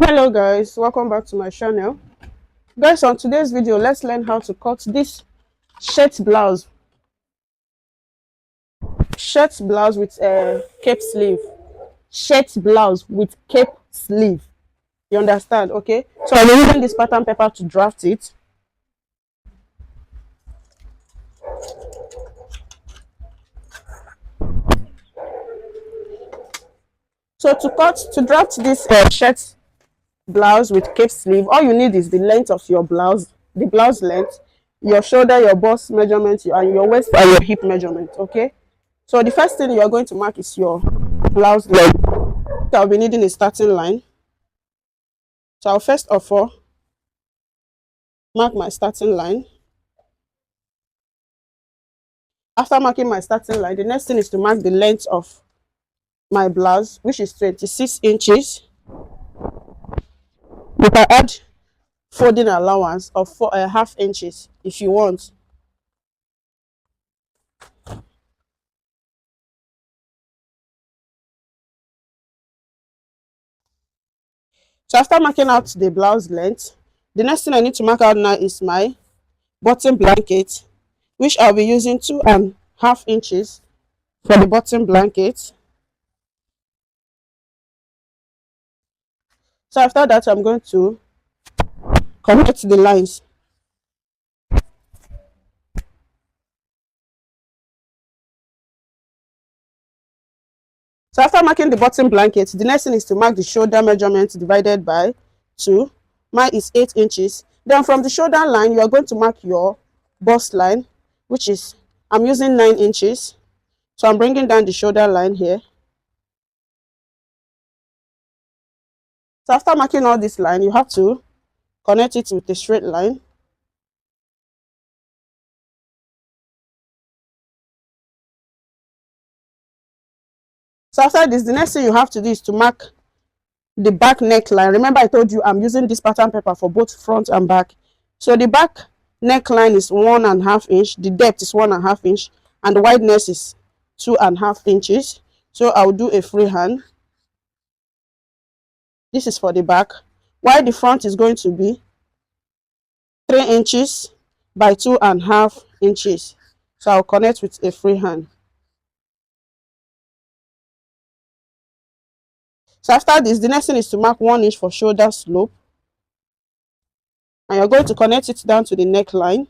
Hello guys, welcome back to my channel. Guys, on today's video let's learn how to cut this shirt blouse with a cape sleeve. Shirt blouse with cape sleeve, you understand? Okay, so I'm using this pattern paper to draft it. So to draft this shirt blouse with cape sleeve, all you need is the length of your blouse, the blouse length, your shoulder, your bust measurement, and your waist and your hip measurement. Okay, so the first thing you are going to mark is your blouse length. I'll be needing a starting line. So I'll first of all mark my starting line. After marking my starting line, the next thing is to mark the length of my blouse, which is 26 inches. You can add folding allowance of 4.5 inches if you want. So after marking out the blouse length, the next thing I need to mark out now is my bottom blanket, which I'll be using 2.5 inches for the bottom blanket. So after that, I'm going to connect the lines. So after marking the bottom blanket, the next thing is to mark the shoulder measurement divided by 2. Mine is 8 inches. Then from the shoulder line, you are going to mark your bust line, which is, I'm using 9 inches. So I'm bringing down the shoulder line here. So after marking all this line, you have to connect it with a straight line. So after this, the next thing you have to do is to mark the back neckline. Remember I told you I'm using this pattern paper for both front and back. So the back neckline is 1.5 inch, the depth is 1.5 inch, and the wideness is 2.5 inches. So I'll do a freehand. This is for the back, while the front is going to be 3 inches by 2.5 inches. So I'll connect with a freehand. So after this, the next thing is to mark 1 inch for shoulder slope, and you're going to connect it down to the neckline.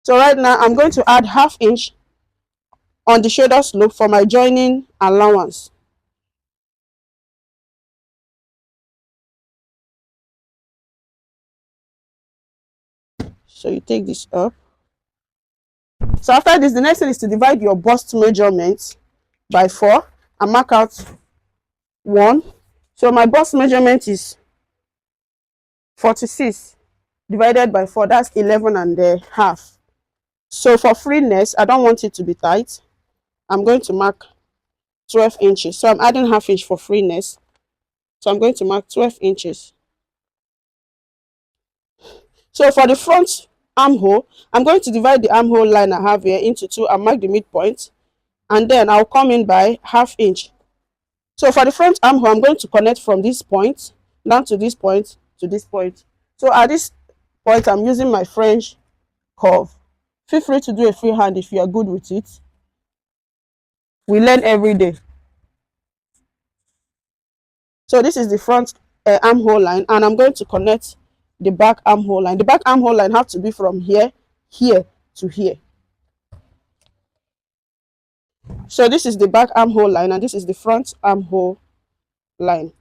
So right now I'm going to add 1/2 inch on the shoulder slope for my joining allowance. So you take this up. So after this, the next thing is to divide your bust measurement by 4 and mark out 1. So my bust measurement is 46 divided by 4, that's 11.5. So for freeness, I don't want it to be tight. I'm going to mark 12 inches. So I'm adding 1/2 inch for freeness. So I'm going to mark 12 inches. So for the front armhole, I'm going to divide the armhole line I have here into 2 and mark the midpoint. And then I'll come in by 1/2 inch. So for the front armhole, I'm going to connect from this point down to this point to this point. So at this point, I'm using my French curve. Feel free to do a freehand if you are good with it. We learn every day. So this is the front armhole line, and I'm going to connect the back armhole line. The back armhole line have to be from here to here. So this is the back armhole line, and this is the front armhole line.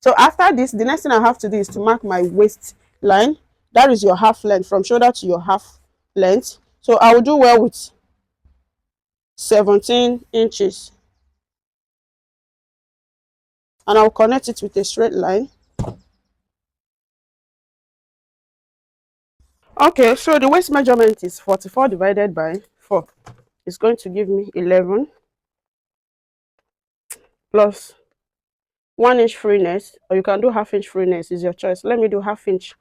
So after this, the next thing I have to do is to mark my waist line. That is your half length, from shoulder to your half length. So I will do well with 17 inches. And I'll connect it with a straight line. Okay, so the waist measurement is 44 divided by 4. It's going to give me 11 plus 1 inch freeness, or you can do 1/2 inch freeness, is your choice. Let me do 1/2 inch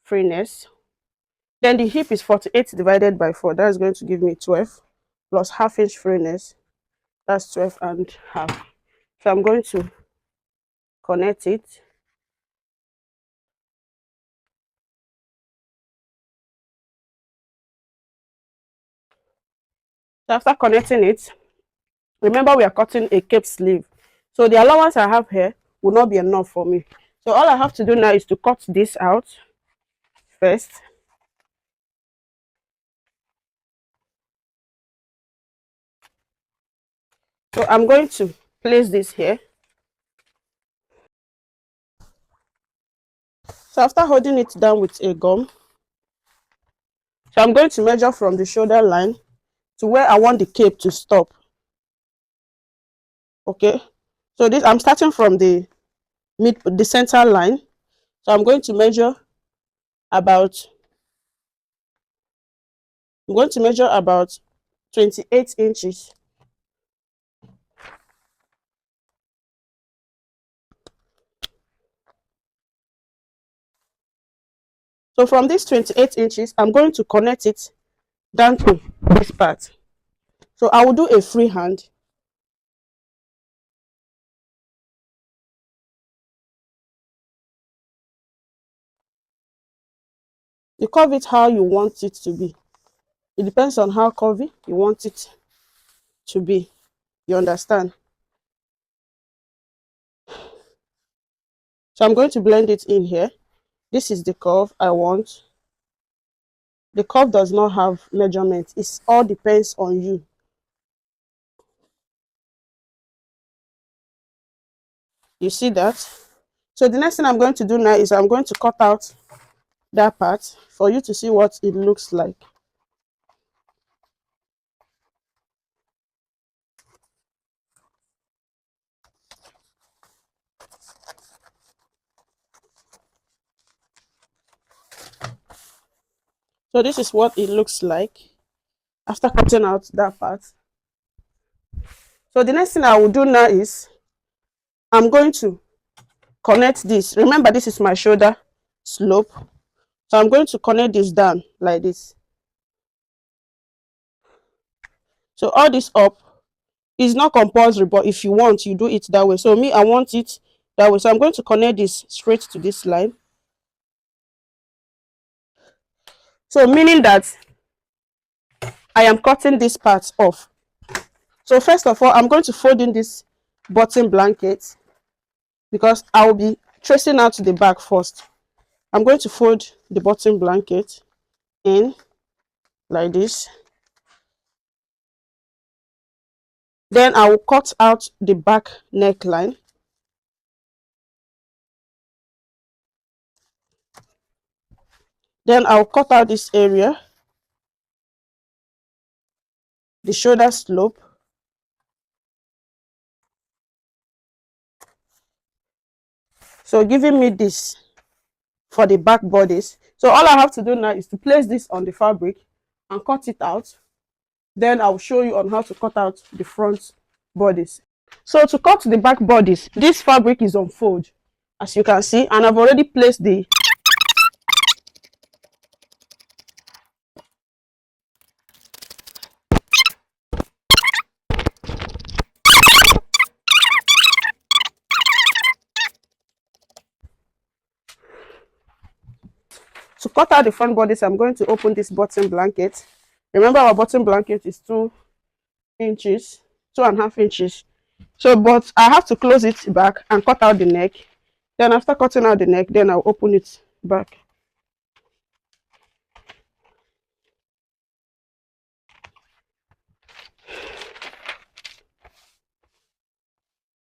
freeness. Then the hip is 48 divided by 4. That is going to give me 12 plus 1/2 inch freeness. That's 12.5. So I'm going to connect it. So after connecting it, remember we are cutting a cape sleeve. So the allowance I have here will not be enough for me. So all I have to do now is to cut this out first. So I'm going to place this here. So after holding it down with a gum, so I'm going to measure from the shoulder line to where I want the cape to stop. Okay. So this, I'm starting from the center line. So I'm going to measure about, I'm going to measure about 28 inches. So from this 28 inches, I'm going to connect it down to this part. So I will do a free hand. You curve it how you want it to be. It depends on how curvy you want it to be. You understand? So I'm going to blend it in here. This is the curve I want. The curve does not have measurement. It all depends on you. You see that? So the next thing I'm going to do now is I'm going to cut out that part for you to see what it looks like. So this is what it looks like after cutting out that part. So the next thing I will do now is I'm going to connect this. Remember, this is my shoulder slope. So I'm going to connect this down like this. So all this up is not compulsory, but if you want, you do it that way. So me, I want it that way. So I'm going to connect this straight to this line. So meaning that I am cutting this part off. So first of all, I'm going to fold in this bottom blanket because I will be tracing out the back first. I'm going to fold the bottom blanket in like this. Then I will cut out the back neckline. Then I'll cut out this area, the shoulder slope. So giving me this for the back bodice. So all I have to do now is to place this on the fabric and cut it out. Then I'll show you on how to cut out the front bodice. So to cut the back bodice, this fabric is on fold, as you can see, and I've already placed the to cut out the front bodice. I'm going to open this bottom blanket. Remember, our bottom blanket is 2 inches, 2.5 inches. So but I have to close it back and cut out the neck. Then after cutting out the neck, then I'll open it back.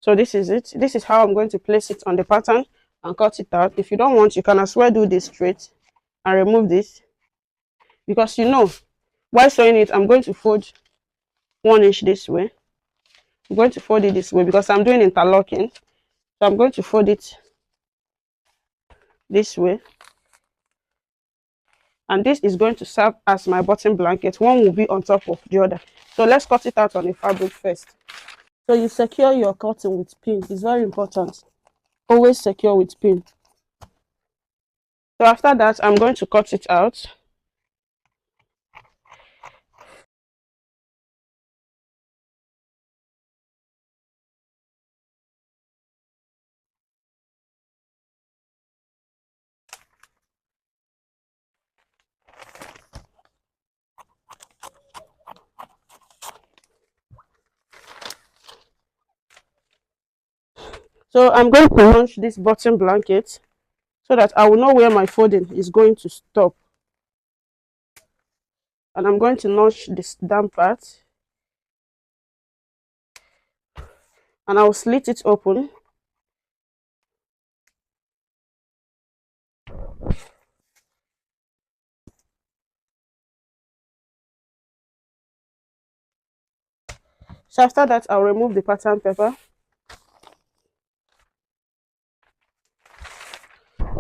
So this is it. This is how I'm going to place it on the pattern and cut it out. If you don't want, you can as well do this straight and remove this, because you know, while sewing it, I'm going to fold 1 inch this way. I'm going to fold it this way because I'm doing interlocking. So I'm going to fold it this way. And this is going to serve as my bottom blanket. One will be on top of the other. So let's cut it out on the fabric first. So you secure your cotton with pin. It's very important. Always secure with pin. So after that, I'm going to cut it out. So I'm going to launch this bottom blanket so that I will know where my folding is going to stop. And I'm going to notch this down part, and I'll slit it open. So after that, I'll remove the pattern paper.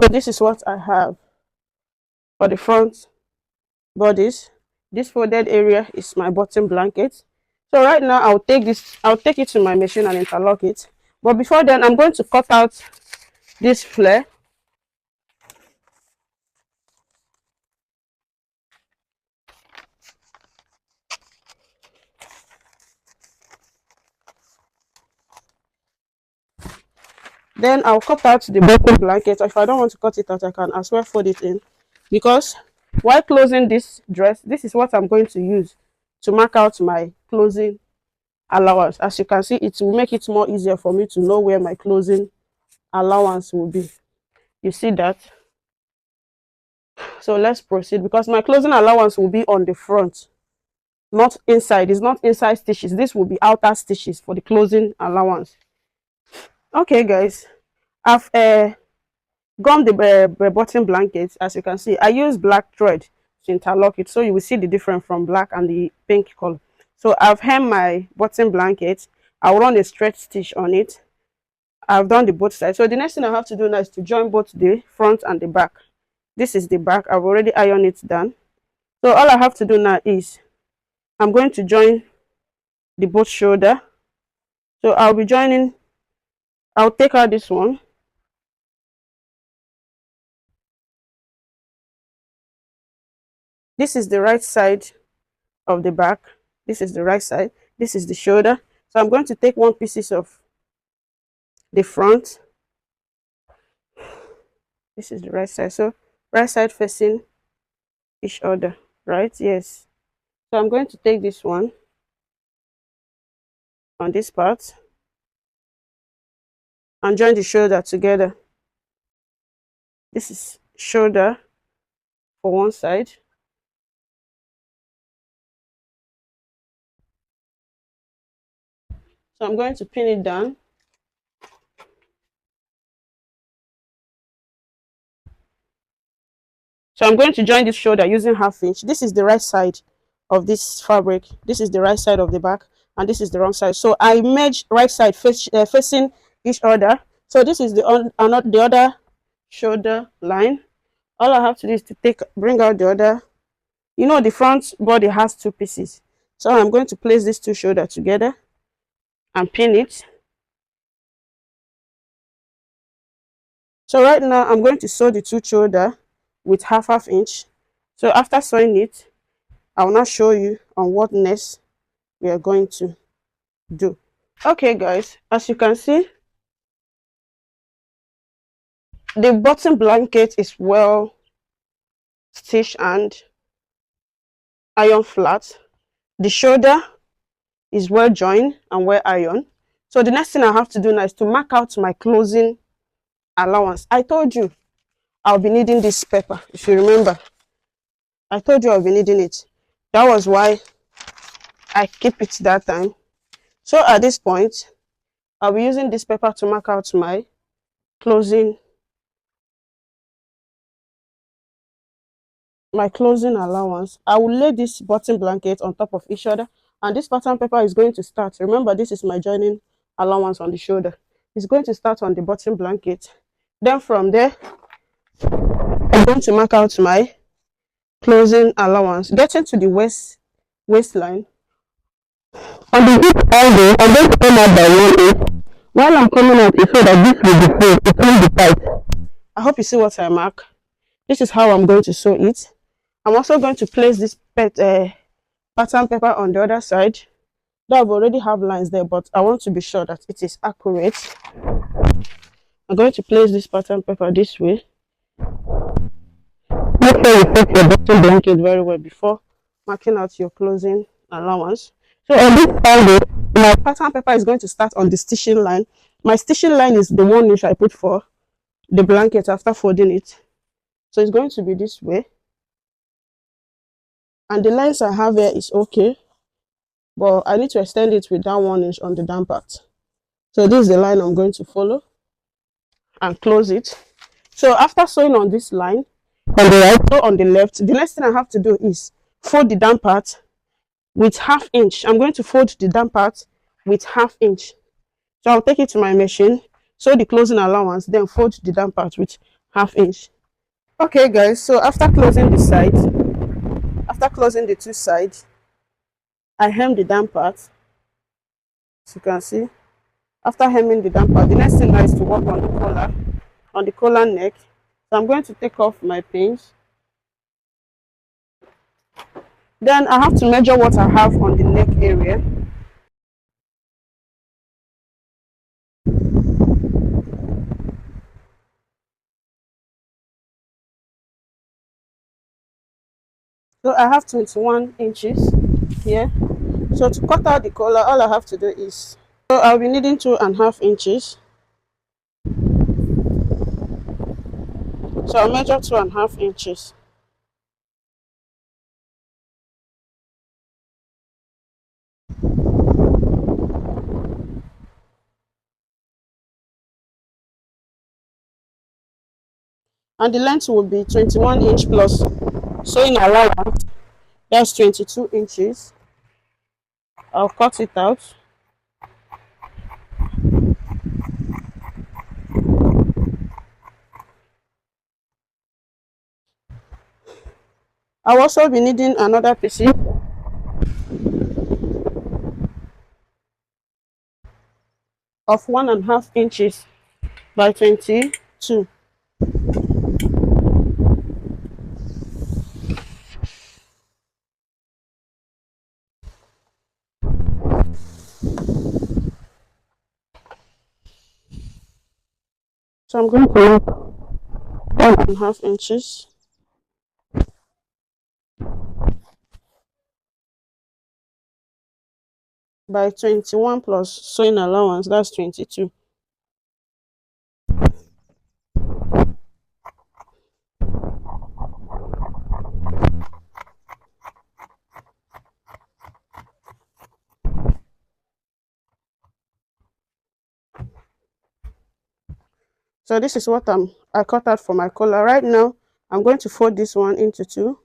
So this is what I have for the front bodice. This folded area is my bottom blanket. So right now I'll take it to my machine and interlock it. But before then, I'm going to cut out this flare. Then I'll cut out the bottom blanket. If I don't want to cut it out, I can as well fold it in, because while closing this dress, this is what I'm going to use to mark out my closing allowance. As you can see, it will make it more easier for me to know where my closing allowance will be. You see that? So let's proceed, because my closing allowance will be on the front, not inside. It's not inside stitches. This will be outer stitches for the closing allowance. Okay guys, I've gummed the bottom blanket. As you can see, I use black thread to interlock it, so you will see the difference from black and the pink color. So I've hemmed my bottom blanket. I'll run a stretch stitch on it. I've done the both sides. So the next thing I have to do now is to join both the front and the back. This is the back. I've already ironed it down. So all I have to do now is I'm going to join the both shoulder. So I'll take out this one. This is the right side of the back. This is the right side. This is the shoulder. So I'm going to take one piece of the front. This is the right side. So right side facing each other, right? Yes. So I'm going to take this one on this part and join the shoulder together. This is shoulder for one side. So I'm going to pin it down. So I'm going to join this shoulder using 1/2 inch. This is the right side of this fabric. This is the right side of the back, and this is the wrong side. So I merge right side facing each other. So this is the other shoulder line. All I have to do is to bring out the other. You know, the front body has 2 pieces. So I'm going to place these 2 shoulders together and pin it. So right now I'm going to sew the 2 shoulder with 1/2 inch. So after sewing it, I will now show you on what next we are going to do. Okay guys, as you can see, the bottom blanket is well stitched and iron flat. The shoulder is well joined and well ironed. So the next thing I have to do now is to mark out my closing allowance. I told you I'll be needing this paper. If you remember, I told you I'll be needing it. That was why I keep it that time. So at this point, I'll be using this paper to mark out my closing allowance. I will lay this bottom blanket on top of each other, and this pattern paper is going to start. Remember, this is my joining allowance on the shoulder. It's going to start on the bottom blanket. Then from there, I'm going to mark out my closing allowance. Getting to the waistline. On the hip angle, I'm going to come out by 1/8. While I'm coming out, it's so that this will be full. It won't be tight. I hope you see what I mark. This is how I'm going to sew it. I'm also going to place this pattern paper on the other side. Though I've already have lines there, but I want to be sure that it is accurate. I'm going to place this pattern paper this way. Make sure you set your bottom blanket very well before marking out your closing allowance. So on this side, my pattern paper is going to start on the stitching line, My stitching line is the 1 inch I put for the blanket after folding it. So it's going to be this way. And the lines I have here is okay, but I need to extend it with that 1 inch on the down part. So this is the line I'm going to follow and close it. So after sewing on this line, on the right or on the left, the next thing I have to do is fold the down part with 1/2 inch. I'm going to fold the down part with 1/2 inch. So I'll take it to my machine, sew the closing allowance, then fold the down part with 1/2 inch. Okay guys, so after closing the side, after closing the two sides, I hem the down part. As you can see, after hemming the down part, the next thing now is to work on the collar neck. So I'm going to take off my pinch. Then I have to measure what I have on the neck area. So I have 21 inches here. So to cut out the collar, all I have to do is, so I'll be needing 2.5 inches. So I'll measure 2.5 inches. And the length will be 21 inch plus sewing allowance. That's 22 inches. I'll cut it out. I'll also be needing another piece of 1.5 inches by 22. So I'm going to mark 1.5 inches by 21 plus sewing allowance, that's 22. So this is what I cut out for my collar. Right now, I'm going to fold this one into two.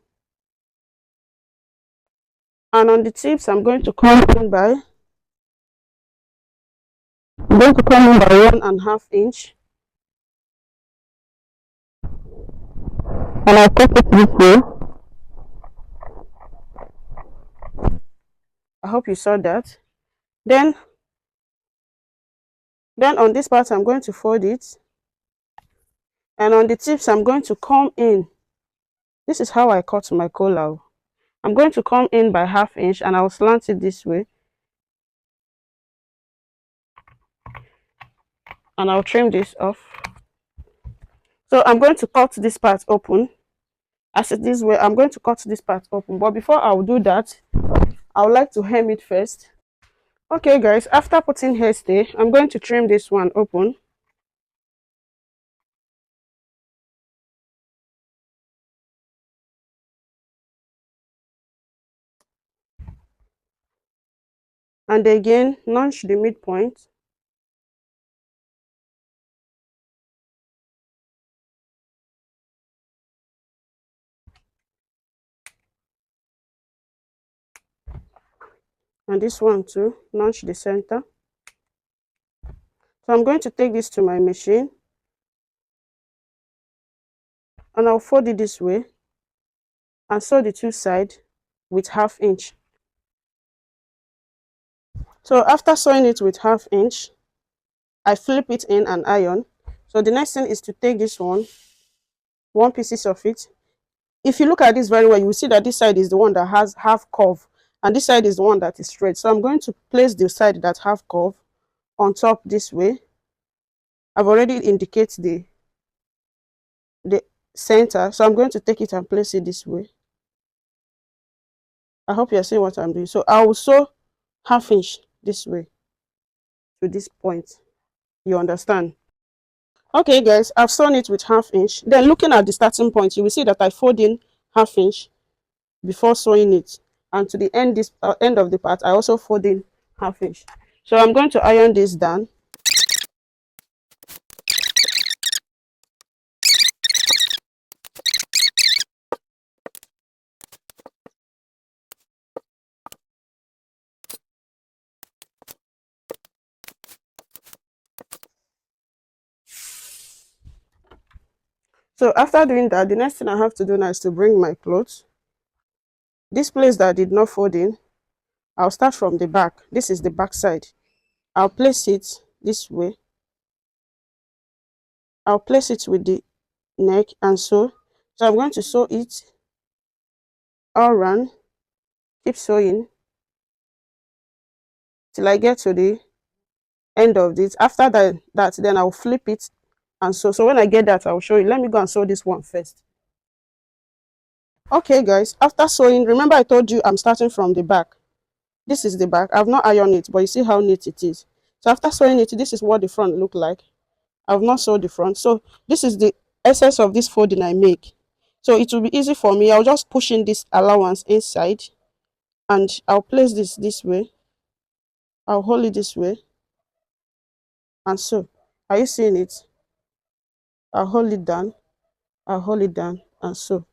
And on the tips, I'm going to come in by 1.5 inch. And I'll cut it this way. I hope you saw that. Then on this part, I'm going to fold it. And on the tips, I'm going to come in. This is how I cut my collar. I'm going to come in by 1/2 inch and I'll slant it this way. And I'll trim this off. So I'm going to cut this part open. As it this way, I'm going to cut this part open. But before I will do that, I would like to hem it first. Okay guys, after putting hairstay, I'm going to trim this one open. And again, notch the midpoint. And this one too, notch the center. So I'm going to take this to my machine. And I'll fold it this way. And sew the two sides with 1/2 inch. So after sewing it with 1/2 inch, I flip it in and iron. So the next thing is to take this one pieces of it. If you look at this very well, you will see that this side is the one that has half curve and this side is the one that is straight. So I'm going to place the side that have curve on top this way. I've already indicated the center, so I'm going to take it and place it this way. I hope you're seeing what I'm doing. So I will sew 1/2 inch this way to this point. You understand? Okay guys, I've sewn it with half inch. Then looking at the starting point, you will see that I fold in half inch before sewing it, and to the end this end of the part I also fold in half inch. So I'm going to iron this down. So after doing that, the next thing I have to do now is to bring my clothes. This place that I did not fold in, I'll start from the back. This is the back side. I'll place it this way. I'll place it with the neck and sew. So I'm going to sew it all around. Keep sewing till I get to the end of it. After that, then I'll flip it and sew. So when I get that, I'll show you. Let me go and sew this one first. Okay guys, after sewing, remember I told you I'm starting from the back. This is the back. I've not ironed it, but you see how neat it is. So after sewing it, this is what the front look like. I've not sewed the front. So this is the essence of this folding I make. So it will be easy for me. I'll just push in this allowance inside, and I'll place this way. I'll hold it this way and sew. Are you seeing it? I'll hold it down. I'll hold it down and sew.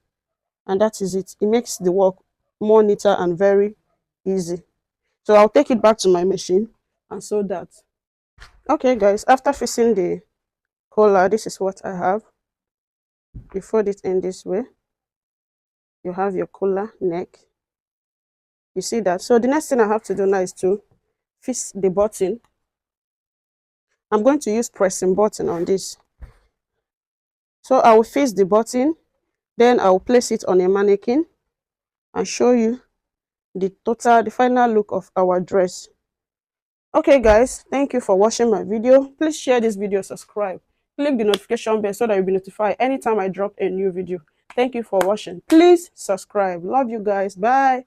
And that is it. It makes the work more neater and very easy. So I'll take it back to my machine and sew that. Okay guys, after fixing the collar, this is what I have. You fold it in this way. You have your collar neck. You see that? So the next thing I have to do now is to fix the button. I'm going to use pressing button on this. So I will fix the button, then I will place it on a mannequin and show you the final look of our dress. Okay guys, thank you for watching my video. Please share this video, subscribe, click the notification bell so that you'll be notified anytime I drop a new video. Thank you for watching. Please subscribe. Love you guys. Bye.